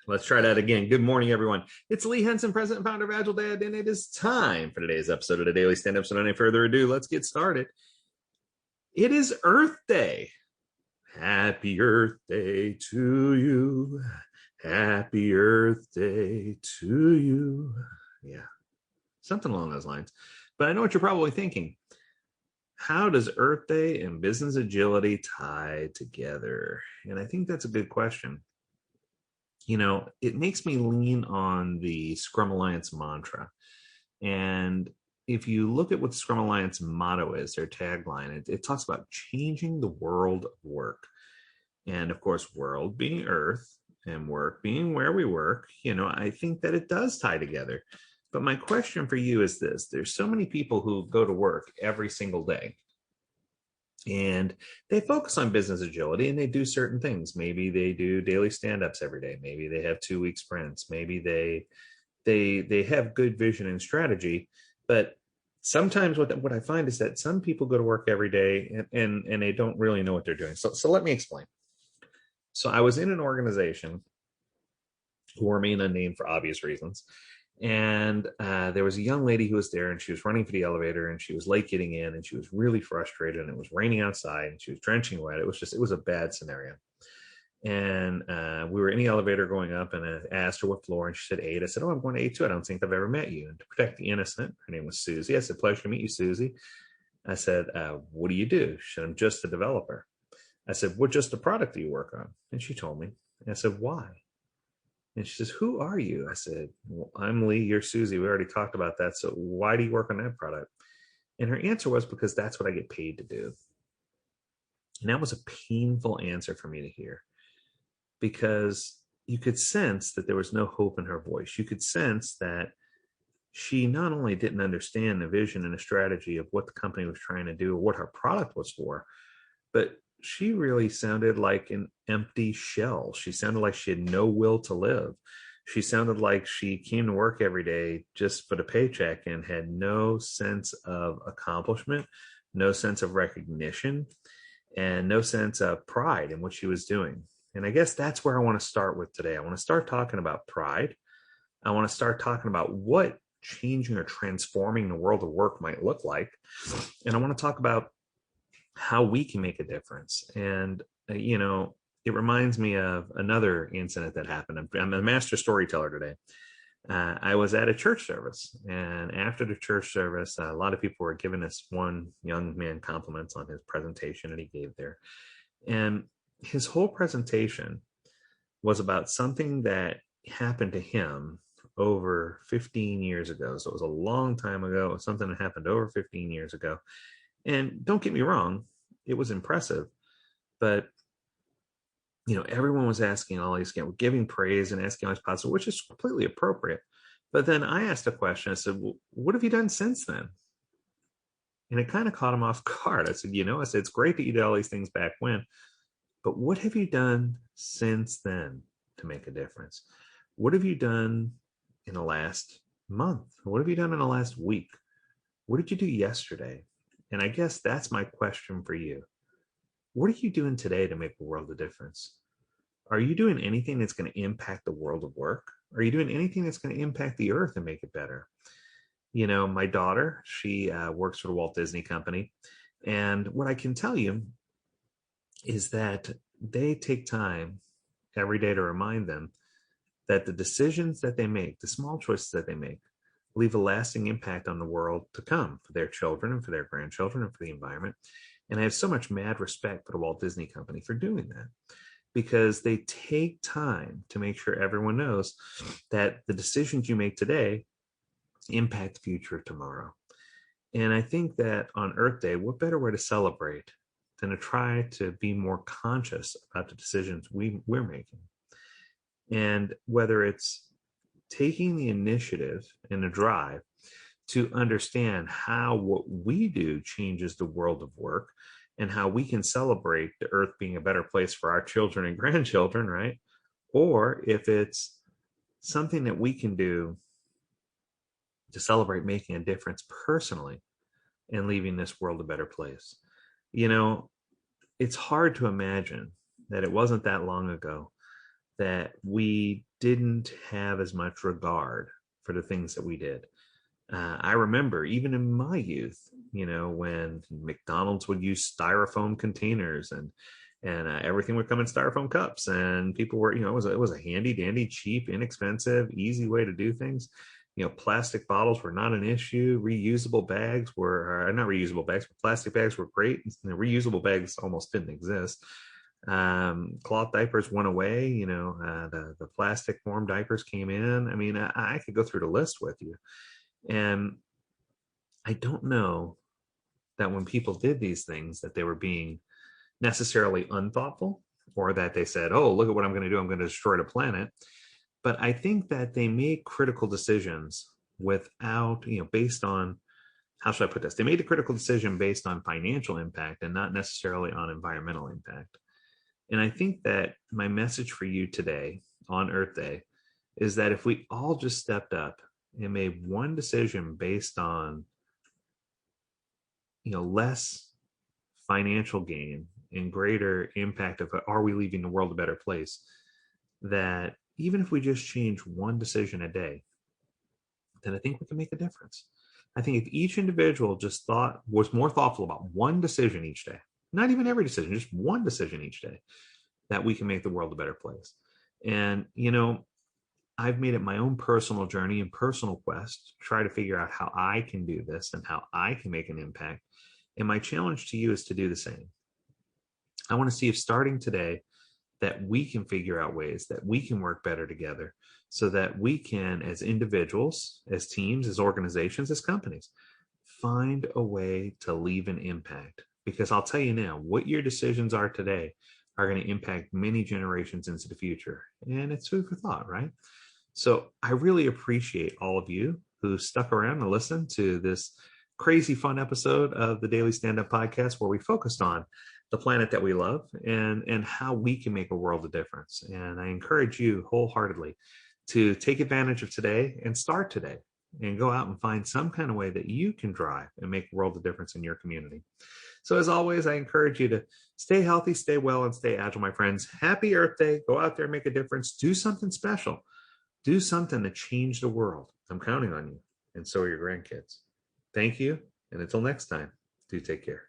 Let's try that again. Good morning, everyone. It's Lee Henson, president and founder of AgileDad, and it is time for today's episode of the Daily Stand-Up. So, without any further ado, let's get started. It is Earth Day. Happy Earth Day to you. Happy Earth Day to you. Yeah, something along those lines. But I know what you're probably thinking. How does Earth Day and business agility tie together? And I think that's a good question. It makes me lean on the Scrum Alliance mantra. And if you look at what the Scrum Alliance motto is, their tagline, it talks about changing the world of work. And of course, world being Earth and work being where we work, I think that it does tie together. But my question for you is this. There's so many people who go to work every single day. And they focus on business agility and they do certain things. Maybe they do daily stand-ups every day. Maybe they have 2-week sprints. Maybe they have good vision and strategy. But sometimes what I find is that some people go to work every day and they don't really know what they're doing. So let me explain. So I was in an organization who remain unnamed for obvious reasons. And there was a young lady who was there and she was running for the elevator and she was late getting in and she was really frustrated and it was raining outside and she was drenching wet. It was a bad scenario. And we were in the elevator going up and I asked her what floor and she said 8. I said, oh, I'm going to 8 too. I don't think I've ever met you. And to protect the innocent, her name was Susie. I said, pleasure to meet you, Susie. I said, what do you do? She said, I'm just a developer. I said, what just the product do you work on? And she told me. And I said, why? And she says, who are you? I said, well, I'm Lee, you're Susie. We already talked about that. So why do you work on that product? And her answer was, because that's what I get paid to do. And that was a painful answer for me to hear, because you could sense that there was no hope in her voice. You could sense that she not only didn't understand the vision and the strategy of what the company was trying to do or what her product was for, but she really sounded like an empty shell. She sounded like she had no will to live. She sounded like she came to work every day just for the paycheck and had no sense of accomplishment, no sense of recognition, and no sense of pride in what she was doing. And I guess that's where I want to start with today. I want to start talking about pride. I want to start talking about what changing or transforming the world of work might look like. And I want to talk about how we can make a difference. And, it reminds me of another incident that happened. I'm a master storyteller today. I was at a church service, and after the church service, a lot of people were giving this one young man compliments on his presentation that he gave there. And his whole presentation was about something that happened to him over 15 years ago. So it was a long time ago. It was something that happened over 15 years ago. And don't get me wrong, it was impressive, but everyone was asking all these, giving praise and asking all these positive, which is completely appropriate. But then I asked a question. I said, well, what have you done since then? And it kind of caught him off guard. I said, it's great that you did all these things back when, but what have you done since then to make a difference? What have you done in the last month? What have you done in the last week? What did you do yesterday? And I guess that's my question for you. What are you doing today to make the world a difference? Are you doing anything that's going to impact the world of work? Are you doing anything that's going to impact the earth and make it better? My daughter, she works for the Walt Disney Company. And what I can tell you is that they take time every day to remind them that the decisions that they make, the small choices that they make, leave a lasting impact on the world to come for their children and for their grandchildren and for the environment. And I have so much mad respect for the Walt Disney Company for doing that, because they take time to make sure everyone knows that the decisions you make today impact the future of tomorrow. And I think that on Earth Day, what better way to celebrate than to try to be more conscious about the decisions we're making? And whether it's taking the initiative and the drive to understand how what we do changes the world of work and how we can celebrate the earth being a better place for our children and grandchildren, right? Or if it's something that we can do to celebrate making a difference personally and leaving this world a better place. It's hard to imagine that it wasn't that long ago that we didn't have as much regard for the things that we did. I remember even in my youth, when McDonald's would use styrofoam containers and everything would come in styrofoam cups, and people were, it was a handy dandy, cheap, inexpensive, easy way to do things. Plastic bottles were not an issue. Reusable bags were not reusable bags, but plastic bags were great. Reusable bags almost didn't exist. Cloth diapers went away. The plastic form diapers came in. I mean, I could go through the list with you. And I don't know that when people did these things that they were being necessarily unthoughtful, or that they said, oh, look at what I'm going to do. I'm going to destroy the planet. But I think that they made critical decisions without, based on, how should I put this? They made a critical decision based on financial impact and not necessarily on environmental impact. And I think that my message for you today on Earth Day is that if we all just stepped up and made one decision based on, less financial gain and greater impact of, are we leaving the world a better place, that even if we just change one decision a day, then I think we can make a difference. I think if each individual just was more thoughtful about one decision each day, not even every decision, just one decision each day, that we can make the world a better place. And, I've made it my own personal journey and personal quest to try to figure out how I can do this and how I can make an impact. And my challenge to you is to do the same. I want to see if starting today that we can figure out ways that we can work better together so that we can, as individuals, as teams, as organizations, as companies, find a way to leave an impact. Because I'll tell you now, what your decisions are today are going to impact many generations into the future. And it's food for thought, right? So I really appreciate all of you who stuck around and listened to this crazy fun episode of the Daily Stand-Up Podcast, where we focused on the planet that we love and how we can make a world of difference. And I encourage you wholeheartedly to take advantage of today and start today and go out and find some kind of way that you can drive and make a world of difference in your community. So as always, I encourage you to stay healthy, stay well, and stay agile, my friends. Happy Earth Day. Go out there and make a difference. Do something special. Do something to change the world. I'm counting on you. And so are your grandkids. Thank you. And until next time, do take care.